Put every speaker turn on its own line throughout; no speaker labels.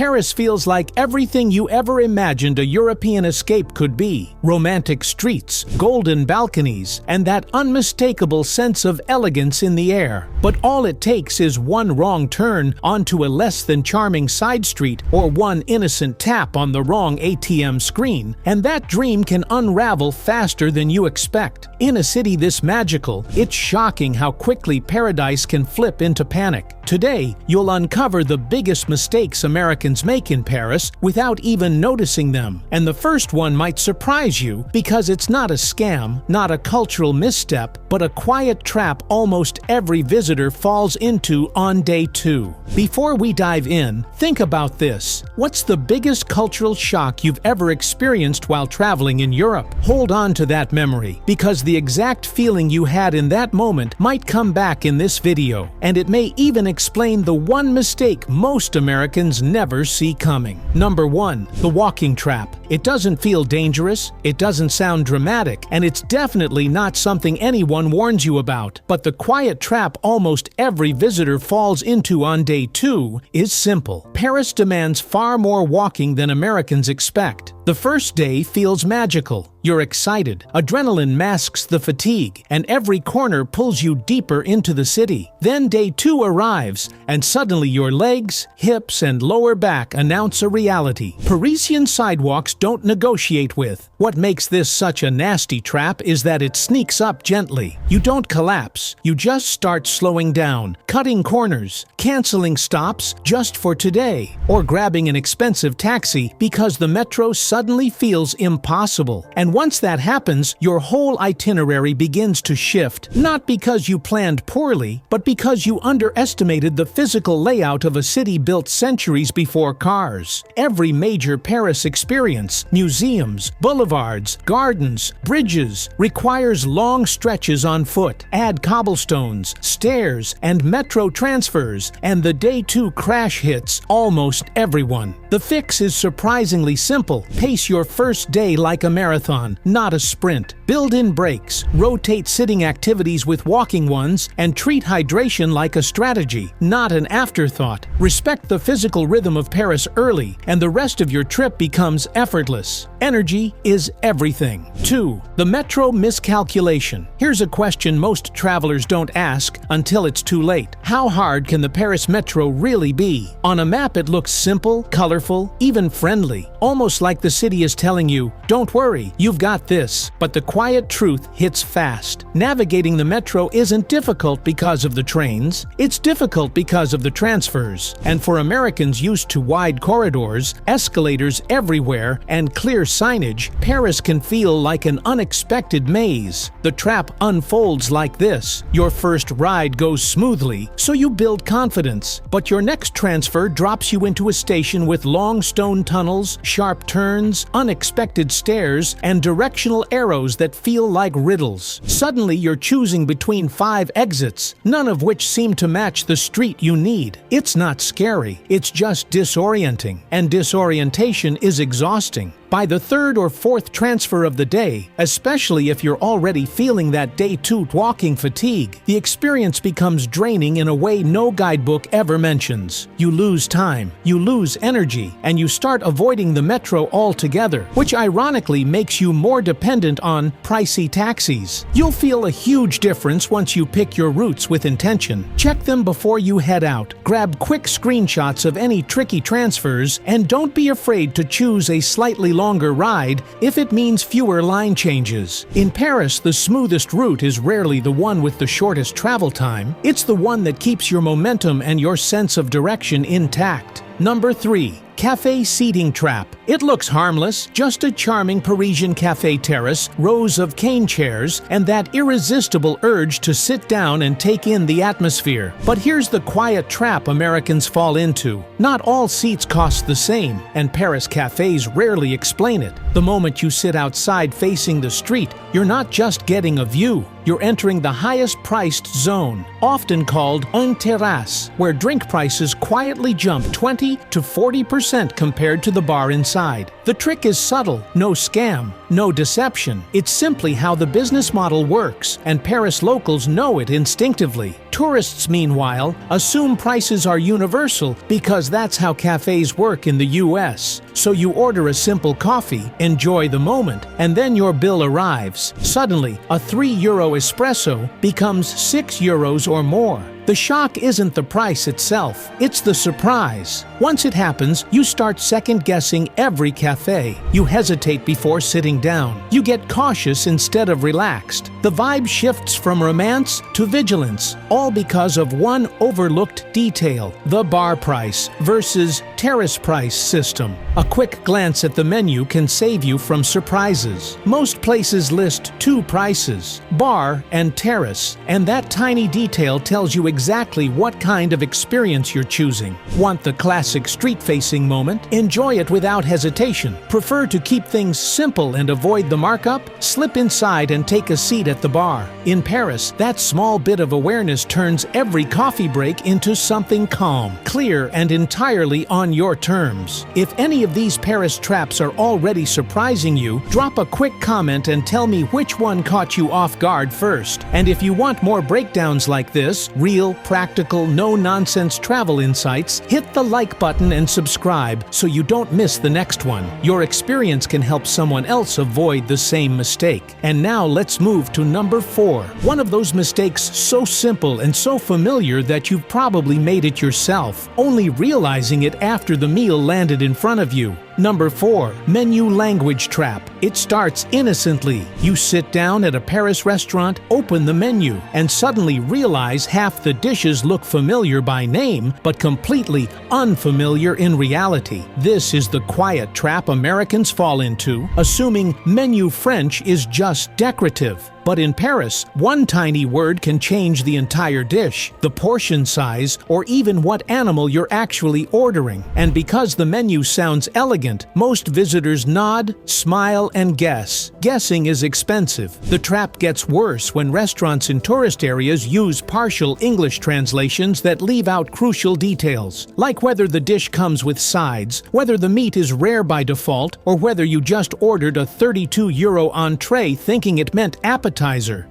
Paris feels like everything you ever imagined a European escape could be. Romantic streets, golden balconies, and that unmistakable sense of elegance in the air. But all it takes is one wrong turn onto a less than charming side street or one innocent tap on the wrong ATM screen, and that dream can unravel faster than you expect. In a city this magical, it's shocking how quickly paradise can flip into panic. Today, you'll uncover the biggest mistakes Americans make in Paris without even noticing them. And the first one might surprise you because it's not a scam, not a cultural misstep, but a quiet trap almost every visitor falls into on day 2. Before we dive in, think about this. What's the biggest cultural shock you've ever experienced while traveling in Europe? Hold on to that memory, because the exact feeling you had in that moment might come back in this video, and it may even explain the one mistake most Americans never see coming. Number 1. The walking trap. It doesn't feel dangerous, it doesn't sound dramatic, and it's definitely not something anyone warns you about. But the quiet trap almost every visitor falls into on day 2 is simple. Paris demands far more walking than Americans expect. The first day feels magical. You're excited. Adrenaline masks the fatigue, and every corner pulls you deeper into the city. Then day 2 arrives, and suddenly your legs, hips, and lower back announce a reality Parisian sidewalks don't negotiate with. What makes this such a nasty trap is that it sneaks up gently. You don't collapse. You just start slowing down, cutting corners, canceling stops just for today, or grabbing an expensive taxi because the metro suddenly feels impossible. And once that happens, your whole itinerary begins to shift, not because you planned poorly, but because you underestimated the physical layout of a city built centuries before cars. Every major Paris experience, museums, boulevards, gardens, bridges, requires long stretches on foot. Add cobblestones, stairs, and metro transfers, and the day 2 crash hits almost everyone. The fix is surprisingly simple. Pace your first day like a marathon, not a sprint. Build in breaks, rotate sitting activities with walking ones, and treat hydration like a strategy, not an afterthought. Respect the physical rhythm of Paris early, and the rest of your trip becomes effortless. Energy is everything. 2. The metro miscalculation. Here's a question most travelers don't ask until it's too late. How hard can the Paris metro really be? On a map it looks simple, colorful, even friendly, almost like the city is telling you, don't worry, you've got this. But the quiet truth hits fast. Navigating the metro isn't difficult because of the trains, it's difficult because of the transfers. And for Americans used to wide corridors, escalators everywhere, and clear signage, Paris can feel like an unexpected maze. The trap unfolds like this. Your first ride goes smoothly, so you build confidence. But your next transfer drops you into a station with long stone tunnels, sharp turns, unexpected stairs, and directional arrows that feel like riddles. Suddenly you're choosing between 5 exits, none of which seem to match the street you need. It's not scary, it's just disorienting. And disorientation is exhausting. By the 3rd or 4th transfer of the day, especially if you're already feeling that day 2 walking fatigue, the experience becomes draining in a way no guidebook ever mentions. You lose time, you lose energy, and you start avoiding the metro altogether, which ironically makes you more dependent on pricey taxis. You'll feel a huge difference once you pick your routes with intention. Check them before you head out, grab quick screenshots of any tricky transfers, and don't be afraid to choose a slightly longer ride if it means fewer line changes. In Paris, the smoothest route is rarely the one with the shortest travel time. It's the one that keeps your momentum and your sense of direction intact. Number 3. Café seating trap. It looks harmless, just a charming Parisian café terrace, rows of cane chairs, and that irresistible urge to sit down and take in the atmosphere. But here's the quiet trap Americans fall into. Not all seats cost the same, and Paris cafés rarely explain it. The moment you sit outside facing the street, you're not just getting a view, you're entering the highest priced zone, often called une terrasse, where drink prices quietly jump 20 to 40% compared to the bar inside. The trick is subtle, no scam. no deception. It's simply how the business model works, and Paris locals know it instinctively. Tourists, meanwhile, assume prices are universal because that's how cafes work in the US. So you order a simple coffee, enjoy the moment, and then your bill arrives. Suddenly, a €3 espresso becomes €6 or more. The shock isn't the price itself, it's the surprise. Once it happens, you start second-guessing every cafe. You hesitate before sitting down. You get cautious instead of relaxed. The vibe shifts from romance to vigilance, all because of one overlooked detail: the bar price versus terrace price system. A quick glance at the menu can save you from surprises. Most places list two prices: bar and terrace, and that tiny detail tells you exactly what kind of experience you're choosing. Want the classic street-facing moment? Enjoy it without hesitation. Prefer to keep things simple and avoid the markup? Slip inside and take a seat at the bar. In Paris, that small bit of awareness turns every coffee break into something calm, clear, and entirely on your terms. If any of these Paris traps are already surprising you, drop a quick comment and tell me which one caught you off guard first. And if you want more breakdowns like this, real, practical, no-nonsense travel insights, hit the like button and subscribe so you don't miss the next one. Your experience can help someone else avoid the same mistake. And now let's move to number 4. One of those mistakes so simple and so familiar that you've probably made it yourself, only realizing it after the meal landed in front of you. Number 4. Menu language trap. It starts innocently. You sit down at a Paris restaurant, open the menu, and suddenly realize half the dishes look familiar by name, but completely unfamiliar in reality. This is the quiet trap Americans fall into, assuming menu French is just decorative. But in Paris, one tiny word can change the entire dish, the portion size, or even what animal you're actually ordering. And because the menu sounds elegant, most visitors nod, smile, and guess. Guessing is expensive. The trap gets worse when restaurants in tourist areas use partial English translations that leave out crucial details, like whether the dish comes with sides, whether the meat is rare by default, or whether you just ordered a €32 entree thinking it meant appetizer.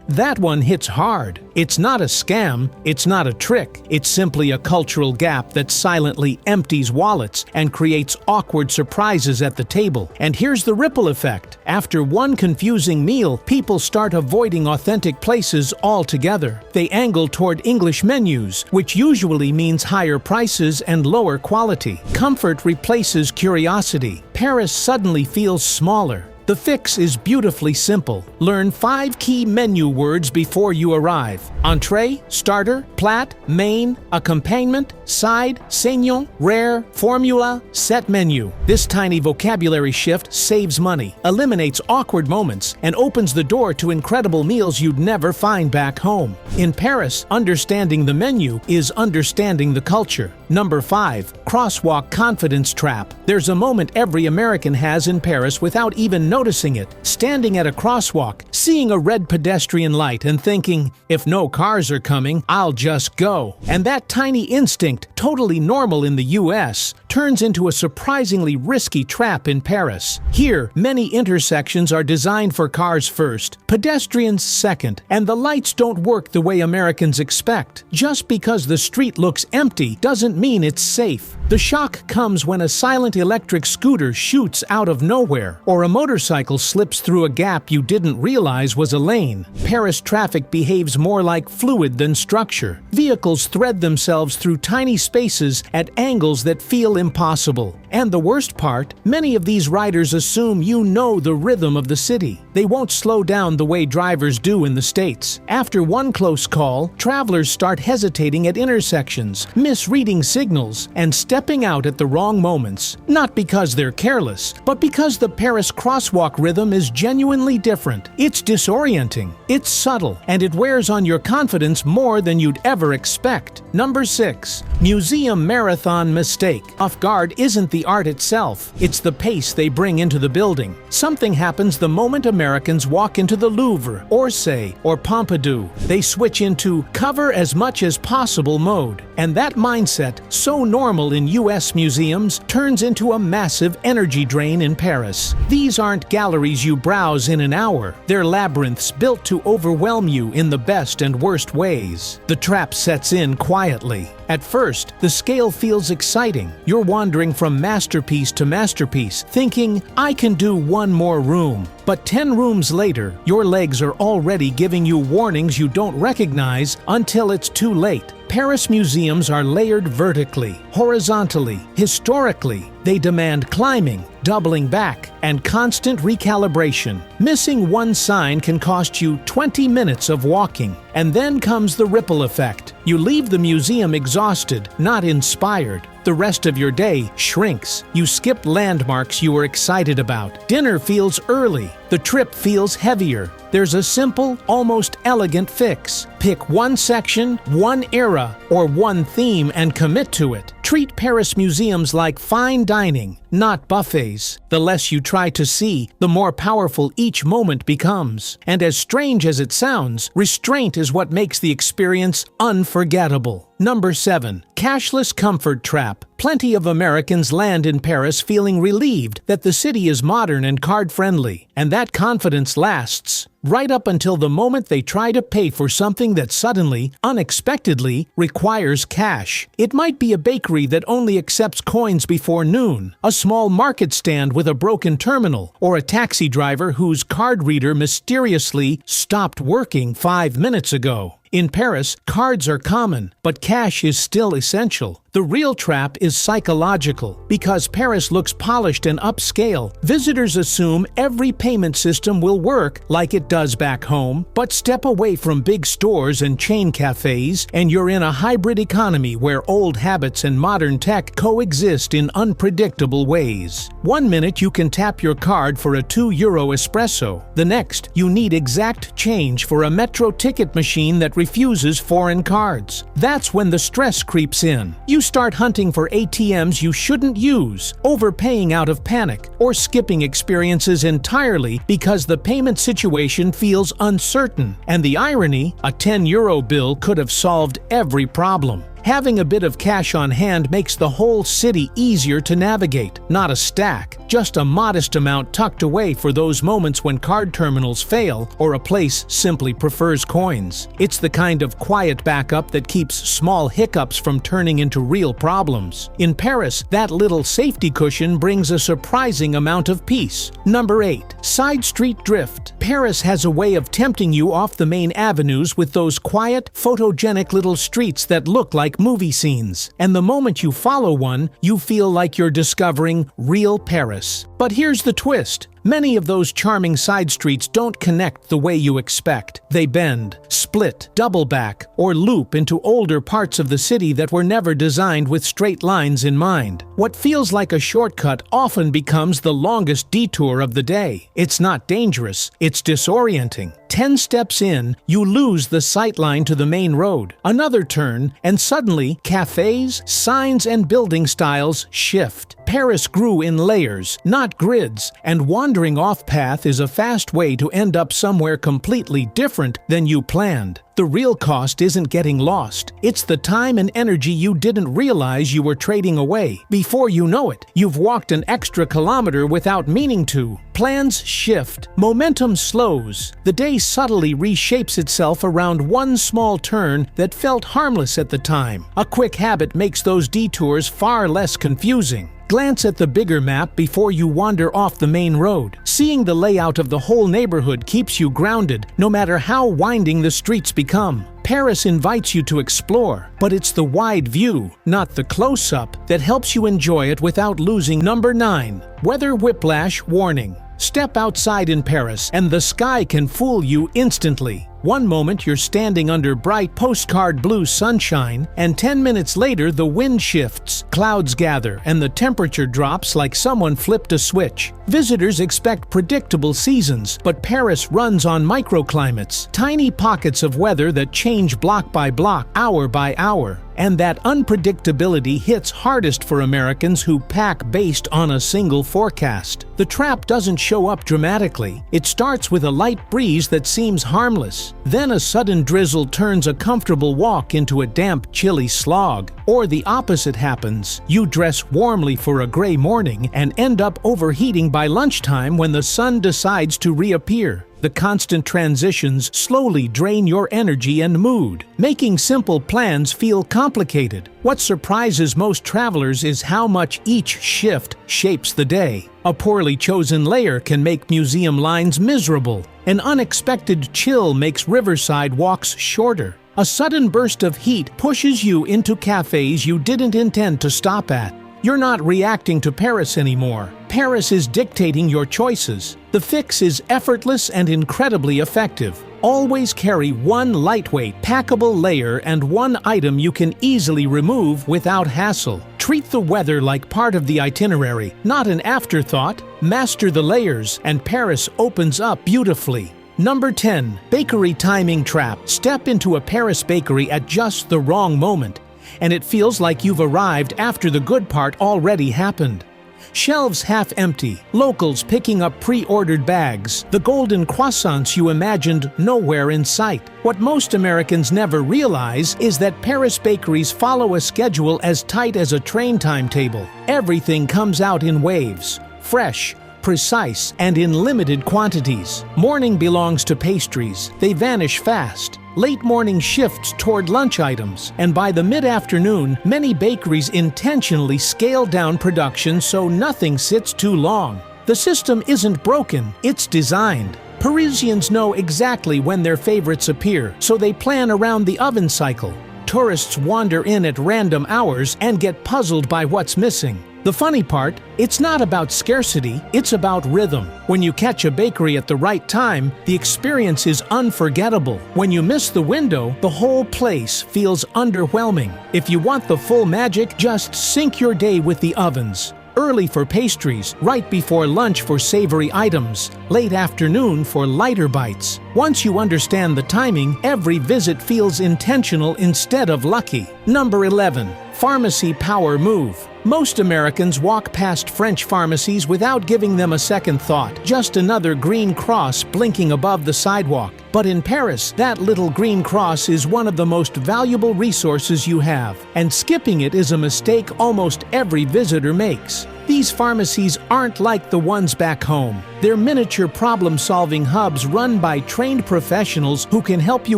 That one hits hard. It's not a scam, it's not a trick, it's simply a cultural gap that silently empties wallets and creates awkward surprises at the table. And here's the ripple effect. After one confusing meal, people start avoiding authentic places altogether. They angle toward English menus, which usually means higher prices and lower quality. Comfort replaces curiosity. Paris suddenly feels smaller. The fix is beautifully simple. Learn 5 key menu words before you arrive: entree, starter, plat, main, accompaniment, side, saignant, rare, formula, set menu. This tiny vocabulary shift saves money, eliminates awkward moments, and opens the door to incredible meals you'd never find back home. In Paris, understanding the menu is understanding the culture. Number 5. Crosswalk confidence trap. There's a moment every American has in Paris without even noticing it. Standing at a crosswalk, seeing a red pedestrian light and thinking, if no cars are coming, I'll just go. And that tiny instinct, totally normal in the US, turns into a surprisingly risky trap in Paris. Here, many intersections are designed for cars first, pedestrians second, and the lights don't work the way Americans expect. Just because the street looks empty doesn't mean it's safe. The shock comes when a silent electric scooter shoots out of nowhere, or a motorcycle slips through a gap you didn't realize was a lane. Paris traffic behaves more like fluid than structure. Vehicles thread themselves through tiny spaces at angles that feel impossible. And the worst part, many of these riders assume you know the rhythm of the city. They won't slow down the way drivers do in the States. After one close call, travelers start hesitating at intersections, misreading signals, and stepping out at the wrong moments. Not because they're careless, but because the Paris crosswalk rhythm is genuinely different. It's disorienting, it's subtle, and it wears on your confidence more than you'd ever expect. Number 6. Museum marathon mistake. Off guard isn't the art itself, it's the pace they bring into the building. Something happens the moment Americans walk into the Louvre, Orsay, or Pompidou. They switch into cover as much as possible mode. And that mindset, so normal in US museums, turns into a massive energy drain in Paris. These aren't galleries you browse in an hour. They're labyrinths built to overwhelm you in the best and worst ways. The trap sets in quietly. At first, the scale feels exciting. You're wandering from masterpiece to masterpiece, thinking, I can do one more room. But 10 rooms later, your legs are already giving you warnings you don't recognize until it's too late. Paris museums are layered vertically, horizontally, historically. They demand climbing, doubling back, and constant recalibration. Missing one sign can cost you 20 minutes of walking. And then comes the ripple effect. You leave the museum exhausted, not inspired. The rest of your day shrinks. You skip landmarks you were excited about. Dinner feels early. The trip feels heavier. There's a simple, almost elegant fix. Pick one section, one era, or one theme and commit to it. Treat Paris museums like fine dining, not buffets. The less you try to see, the more powerful each moment becomes. And as strange as it sounds, restraint is what makes the experience unforgettable. Number 7. Cashless comfort trap. Plenty of Americans land in Paris feeling relieved that the city is modern and card-friendly, and that confidence lasts right up until the moment they try to pay for something that suddenly, unexpectedly, requires cash. It might be a bakery that only accepts coins before noon, a small market stand with a broken terminal, or a taxi driver whose card reader mysteriously stopped working 5 minutes ago. In Paris, cards are common, but cash is still essential. The real trap is psychological. Because Paris looks polished and upscale, visitors assume every payment system will work like it does back home. But step away from big stores and chain cafes, and you're in a hybrid economy where old habits and modern tech coexist in unpredictable ways. 1 minute you can tap your card for a €2 espresso. The next, you need exact change for a metro ticket machine that refuses foreign cards. That's when the stress creeps in. You start hunting for ATMs you shouldn't use, overpaying out of panic, or skipping experiences entirely because the payment situation feels uncertain. And the irony, a €10 bill could have solved every problem. Having a bit of cash on hand makes the whole city easier to navigate, not a stack, just a modest amount tucked away for those moments when card terminals fail or a place simply prefers coins. It's the kind of quiet backup that keeps small hiccups from turning into real problems. In Paris, that little safety cushion brings a surprising amount of peace. Number 8. Side street drift. Paris has a way of tempting you off the main avenues with those quiet, photogenic little streets that look like movie scenes. And the moment you follow one, you feel like you're discovering real Paris. But here's the twist. Many of those charming side streets don't connect the way you expect. They bend, split, double back, or loop into older parts of the city that were never designed with straight lines in mind. What feels like a shortcut often becomes the longest detour of the day. It's not dangerous, it's disorienting. 10 steps in, you lose the sightline to the main road. Another turn, and suddenly, cafes, signs, and building styles shift. Paris grew in layers, not grids, and wandering off-path is a fast way to end up somewhere completely different than you planned. The real cost isn't getting lost. It's the time and energy you didn't realize you were trading away. Before you know it, you've walked an extra kilometer without meaning to. Plans shift. Momentum slows. The day subtly reshapes itself around one small turn that felt harmless at the time. A quick habit makes those detours far less confusing. Glance at the bigger map before you wander off the main road. Seeing the layout of the whole neighborhood keeps you grounded, no matter how winding the streets become. Paris invites you to explore, but it's the wide view, not the close-up, that helps you enjoy it without losing. Number 9. Weather whiplash warning. Step outside in Paris, and the sky can fool you instantly. One moment you're standing under bright postcard blue sunshine, and 10 minutes later the wind shifts, clouds gather, and the temperature drops like someone flipped a switch. Visitors expect predictable seasons, but Paris runs on microclimates, tiny pockets of weather that change block by block, hour by hour. And that unpredictability hits hardest for Americans who pack based on a single forecast. The trap doesn't show up dramatically. It starts with a light breeze that seems harmless. Then a sudden drizzle turns a comfortable walk into a damp, chilly slog. Or the opposite happens. You dress warmly for a gray morning and end up overheating by lunchtime when the sun decides to reappear. The constant transitions slowly drain your energy and mood, making simple plans feel complicated. What surprises most travelers is how much each shift shapes the day. A poorly chosen layer can make museum lines miserable. An unexpected chill makes riverside walks shorter. A sudden burst of heat pushes you into cafes you didn't intend to stop at. You're not reacting to Paris anymore. Paris is dictating your choices. The fix is effortless and incredibly effective. Always carry one lightweight, packable layer and one item you can easily remove without hassle. Treat the weather like part of the itinerary, not an afterthought. Master the layers, and Paris opens up beautifully. Number 10. Bakery Timing Trap. Step into a Paris bakery at just the wrong moment, and it feels like you've arrived after the good part already happened. Shelves half empty, locals picking up pre-ordered bags, the golden croissants you imagined nowhere in sight. What most Americans never realize is that Paris bakeries follow a schedule as tight as a train timetable. Everything comes out in waves, fresh, precise, and in limited quantities. Morning belongs to pastries. They vanish fast. Late morning shifts toward lunch items, and by the mid-afternoon, many bakeries intentionally scale down production so nothing sits too long. The system isn't broken, it's designed. Parisians know exactly when their favorites appear, so they plan around the oven cycle. Tourists wander in at random hours and get puzzled by what's missing. The funny part, it's not about scarcity, it's about rhythm. When you catch a bakery at the right time, the experience is unforgettable. When you miss the window, the whole place feels underwhelming. If you want the full magic, just sync your day with the ovens. Early for pastries, right before lunch for savory items, late afternoon for lighter bites. Once you understand the timing, every visit feels intentional instead of lucky. Number 11. Pharmacy Power Move. Most Americans walk past French pharmacies without giving them a second thought, just another green cross blinking above the sidewalk. But in Paris, that little green cross is one of the most valuable resources you have, and skipping it is a mistake almost every visitor makes. These pharmacies aren't like the ones back home. They're miniature problem-solving hubs run by trained professionals who can help you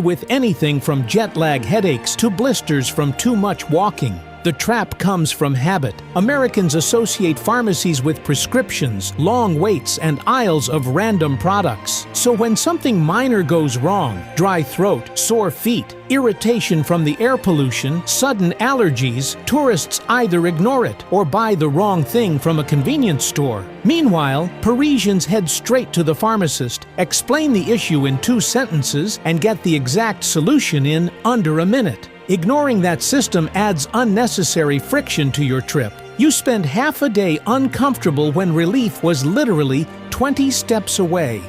with anything from jet lag headaches to blisters from too much walking. The trap comes from habit. Americans associate pharmacies with prescriptions, long waits, and aisles of random products. So when something minor goes wrong, dry throat, sore feet, irritation from the air pollution, sudden allergies, tourists either ignore it or buy the wrong thing from a convenience store. Meanwhile, Parisians head straight to the pharmacist, explain the issue in 2 sentences, and get the exact solution in under a minute. Ignoring that system adds unnecessary friction to your trip. You spend half a day uncomfortable when relief was literally 20 steps away.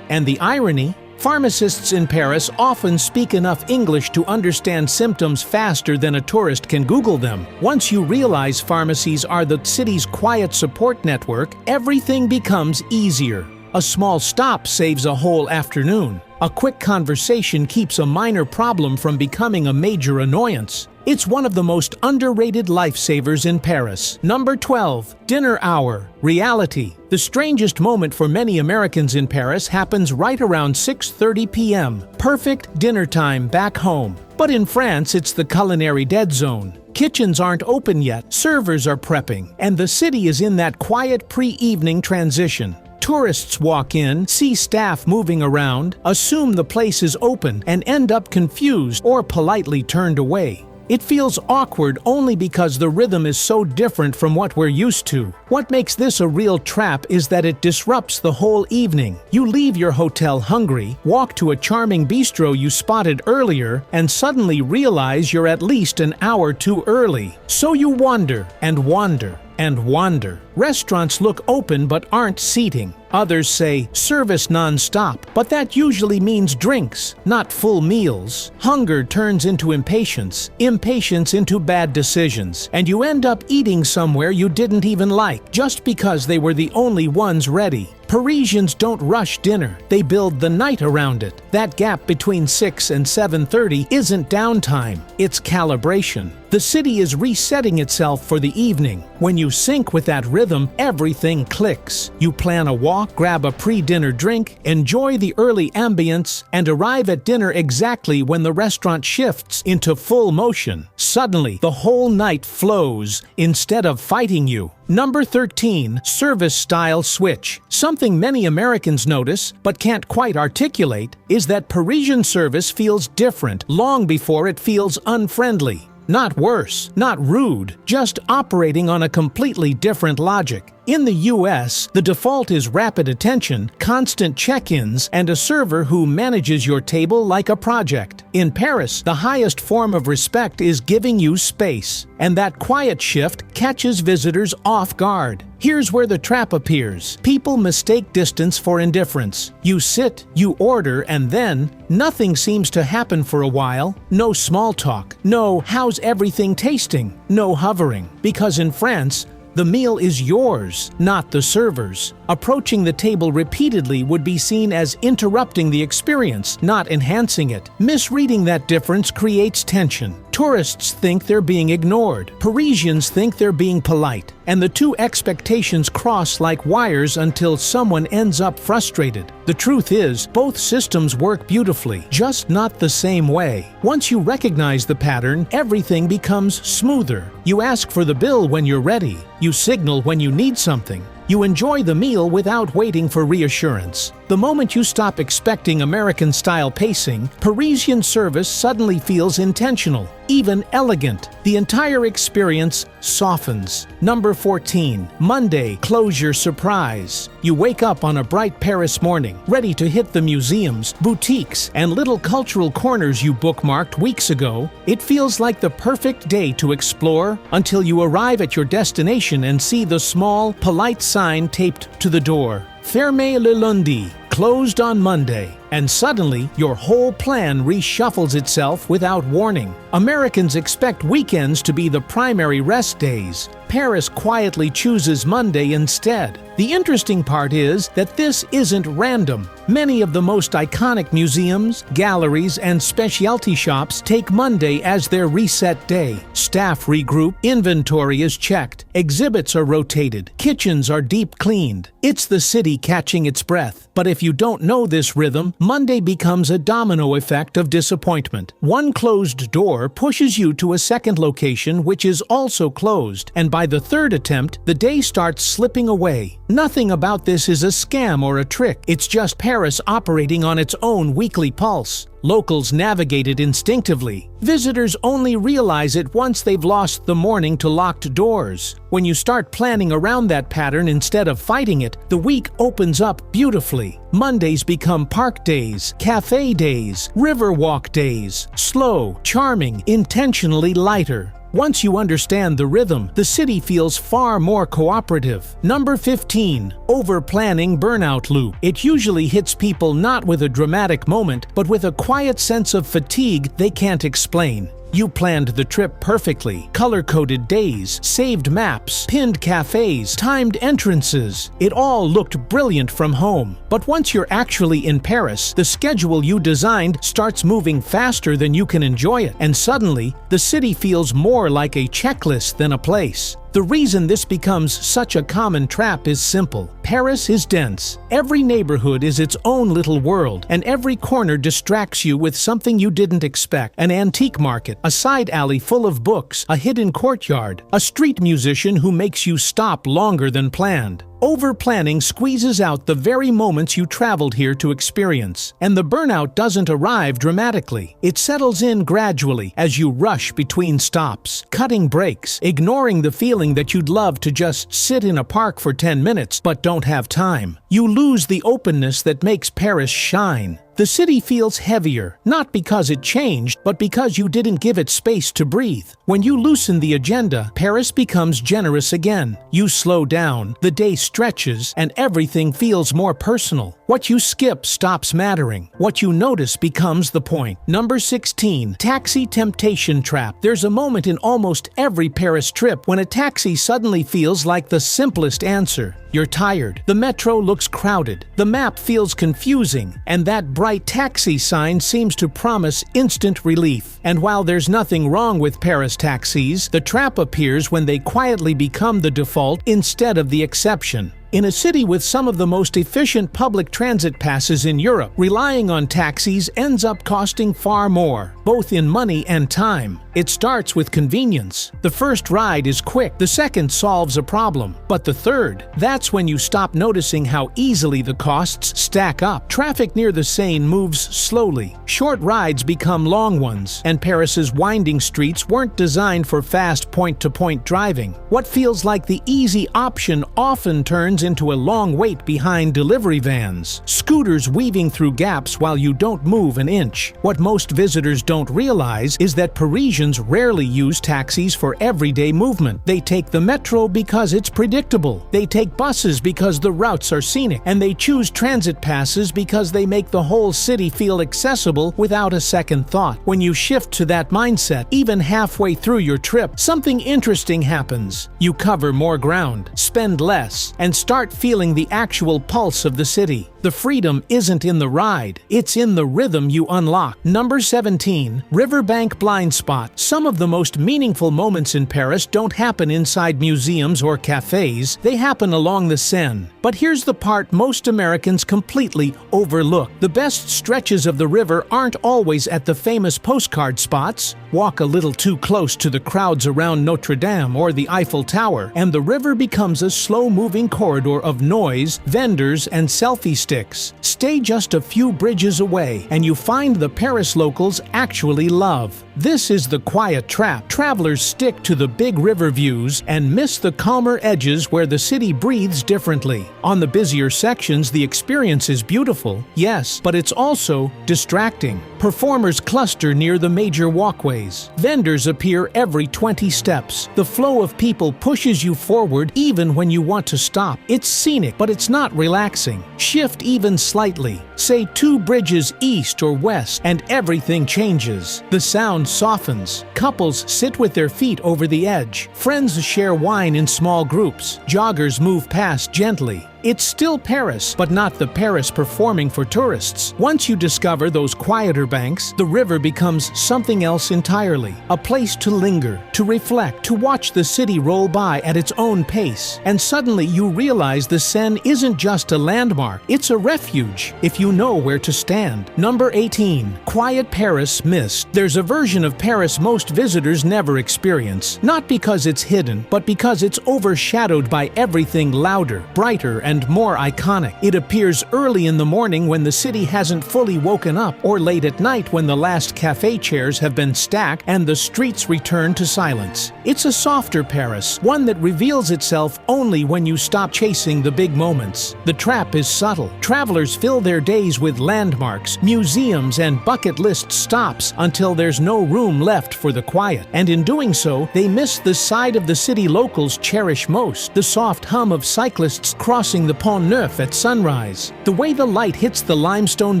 And the irony? Pharmacists in Paris often speak enough English to understand symptoms faster than a tourist can Google them. Once you realize pharmacies are the city's quiet support network, everything becomes easier. A small stop saves a whole afternoon. A quick conversation keeps a minor problem from becoming a major annoyance. It's one of the most underrated lifesavers in Paris. Number 12. Dinner Hour. Reality. The strangest moment for many Americans in Paris happens right around 6:30 p.m. Perfect dinner time back home. But in France, it's the culinary dead zone. Kitchens aren't open yet, servers are prepping, and the city is in that quiet pre-evening transition. Tourists walk in, see staff moving around, assume the place is open, and end up confused or politely turned away. It feels awkward only because the rhythm is so different from what we're used to. What makes this a real trap is that it disrupts the whole evening. You leave your hotel hungry, walk to a charming bistro you spotted earlier, and suddenly realize you're at least an hour too early. So you wander and wander. and wander. Restaurants look open but aren't seating. Others say service non-stop, but that usually means drinks, not full meals. Hunger turns into impatience, impatience into bad decisions, and you end up eating somewhere you didn't even like just because they were the only ones ready. Parisians don't rush dinner, they build the night around it. That gap between 6 and 7:30 isn't downtime, it's calibration. The city is resetting itself for the evening. When you sync with that rhythm, everything clicks. You plan a walk, grab a pre-dinner drink, enjoy the early ambience, and arrive at dinner exactly when the restaurant shifts into full motion. Suddenly, the whole night flows instead of fighting you. Number 13, service style switch. Something many Americans notice, but can't quite articulate, is that Parisian service feels different long before it feels unfriendly. Not worse, not rude, just operating on a completely different logic. In the US, the default is rapid attention, constant check-ins, and a server who manages your table like a project. In Paris, the highest form of respect is giving you space, and that quiet shift catches visitors off guard. Here's where the trap appears. People mistake distance for indifference. You sit, you order, and then nothing seems to happen for a while. No small talk. No, how's everything tasting? No hovering. Because in France, the meal is yours, not the server's. Approaching the table repeatedly would be seen as interrupting the experience, not enhancing it. Misreading that difference creates tension. Tourists think they're being ignored. Parisians think they're being polite. And the two expectations cross like wires until someone ends up frustrated. The truth is, both systems work beautifully, just not the same way. Once you recognize the pattern, everything becomes smoother. You ask for the bill when you're ready. You signal when you need something. You enjoy the meal without waiting for reassurance. The moment you stop expecting American-style pacing, Parisian service suddenly feels intentional, even elegant. The entire experience softens. Number 14. Monday, closure surprise. You wake up on a bright Paris morning, ready to hit the museums, boutiques, and little cultural corners you bookmarked weeks ago. It feels like the perfect day to explore until you arrive at your destination and see the small, polite sign taped to the door. Fermé le lundi, closed on Monday. And suddenly, your whole plan reshuffles itself without warning. Americans expect weekends to be the primary rest days. Paris quietly chooses Monday instead. The interesting part is that this isn't random. Many of the most iconic museums, galleries, and specialty shops take Monday as their reset day. Staff regroup, inventory is checked, exhibits are rotated, kitchens are deep cleaned. It's the city catching its breath. But if you don't know this rhythm, Monday becomes a domino effect of disappointment. One closed door pushes you to a second location which is also closed, and by the third attempt, the day starts slipping away. Nothing about this is a scam or a trick. It's just Paris operating on its own weekly pulse. Locals navigate it instinctively. Visitors only realize it once they've lost the morning to locked doors. When you start planning around that pattern instead of fighting it, the week opens up beautifully. Mondays become park days, cafe days, river walk days. Slow, charming, intentionally lighter. Once you understand the rhythm, the city feels far more cooperative. Number 15. Over-planning burnout loop. It usually hits people not with a dramatic moment, but with a quiet sense of fatigue they can't explain. You planned the trip perfectly. Color-coded days, saved maps, pinned cafes, timed entrances. It all looked brilliant from home. But once you're actually in Paris, the schedule you designed starts moving faster than you can enjoy it, and suddenly, the city feels more like a checklist than a place. The reason this becomes such a common trap is simple. Paris is dense. Every neighborhood is its own little world, and every corner distracts you with something you didn't expect. An antique market, a side alley full of books, a hidden courtyard, a street musician who makes you stop longer than planned. Over-planning squeezes out the very moments you traveled here to experience, and the burnout doesn't arrive dramatically. It settles in gradually as you rush between stops, cutting breaks, ignoring the feeling that you'd love to just sit in a park for 10 minutes but don't have time. You lose the openness that makes Paris shine. The The city feels heavier, not because it changed, but because you didn't give it space to breathe. When you loosen the agenda, Paris becomes generous again. You slow down, the day stretches, and everything feels more personal. What you skip stops mattering. What you notice becomes the point. Number 16. Taxi temptation trap. There's a moment in almost every Paris trip when a taxi suddenly feels like the simplest answer. You're tired, the metro looks crowded, the map feels confusing, and that bright taxi sign seems to promise instant relief. And while there's nothing wrong with Paris taxis, the trap appears when they quietly become the default instead of the exception. In a city with some of the most efficient public transit passes in Europe, relying on taxis ends up costing far more, both in money and time. It starts with convenience. The first ride is quick, the second solves a problem, but the third, that's when you stop noticing how easily the costs stack up. Traffic near the Seine moves slowly. Short rides become long ones, and Paris's winding streets weren't designed for fast point-to-point driving. What feels like the easy option often turns into a long wait behind delivery vans, scooters weaving through gaps while you don't move an inch. What most visitors don't realize is that Parisians rarely use taxis for everyday movement. They take the metro because it's predictable. They take buses because the routes are scenic, and they choose transit passes because they make the whole city feel accessible without a second thought. When you shift to that mindset, even halfway through your trip, something interesting happens. You cover more ground, spend less, and start feeling the actual pulse of the city. The freedom isn't in the ride, it's in the rhythm you unlock. Number 17. Riverbank blind spot. Some of the most meaningful moments in Paris don't happen inside museums or cafes, they happen along the Seine. But here's the part most Americans completely overlook. The best stretches of the river aren't always at the famous postcard spots. Walk a little too close to the crowds around Notre Dame or the Eiffel Tower, and the river becomes a slow-moving corridor of noise, vendors, and selfie sticks. Stay just a few bridges away, and you find the Paris locals actually love. This is the quiet trap. Travelers stick to the big river views and miss the calmer edges where the city breathes differently. On the busier sections, the experience is beautiful, yes, but it's also distracting. Performers cluster near the major walkways. Vendors appear every 20 steps. The flow of people pushes you forward even when you want to stop. It's scenic, but it's not relaxing. Shift even slightly. Say 2 bridges east or west, and everything changes. The sound softens. Couples sit with their feet over the edge. Friends share wine in small groups. Joggers move past gently. It's still Paris, but not the Paris performing for tourists. Once you discover those quieter banks, the river becomes something else entirely. A place to linger, to reflect, to watch the city roll by at its own pace. And suddenly you realize the Seine isn't just a landmark, it's a refuge, if you know where to stand. Number 18. Quiet Paris missed. There's a version of Paris most visitors never experience. Not because it's hidden, but because it's overshadowed by everything louder, brighter, and more iconic. It appears early in the morning when the city hasn't fully woken up, or late at night when the last café chairs have been stacked and the streets return to silence. It's a softer Paris, one that reveals itself only when you stop chasing the big moments. The trap is subtle. Travelers fill their days with landmarks, museums, and bucket list stops until there's no room left for the quiet. And in doing so, they miss the side of the city locals cherish most, the soft hum of cyclists crossing the Pont Neuf at sunrise, the way the light hits the limestone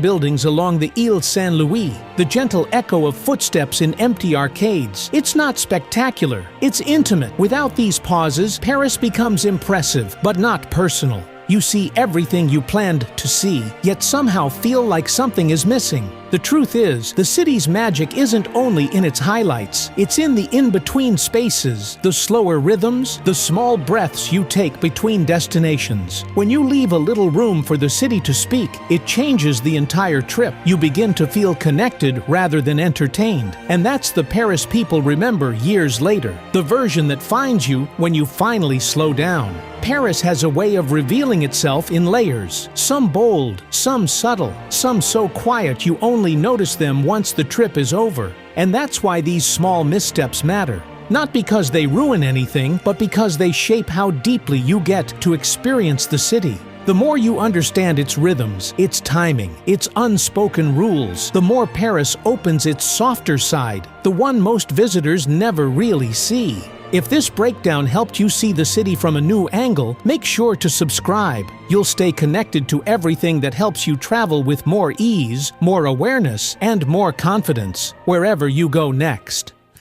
buildings along the Ile Saint-Louis, the gentle echo of footsteps in empty arcades. It's not spectacular, it's intimate. Without these pauses, Paris becomes impressive, but not personal. You see everything you planned to see, yet somehow feel like something is missing. The truth is, the city's magic isn't only in its highlights, it's in the in-between spaces, the slower rhythms, the small breaths you take between destinations. When you leave a little room for the city to speak, it changes the entire trip. You begin to feel connected rather than entertained. And that's the Paris people remember years later, the version that finds you when you finally slow down. Paris has a way of revealing itself in layers, some bold, some subtle, some so quiet you only notice them once the trip is over. And that's why these small missteps matter. Not because they ruin anything, but because they shape how deeply you get to experience the city. The more you understand its rhythms, its timing, its unspoken rules, the more Paris opens its softer side, the one most visitors never really see. If this breakdown helped you see the city from a new angle, make sure to subscribe. You'll stay connected to everything that helps you travel with more ease, more awareness, and more confidence, wherever you go next.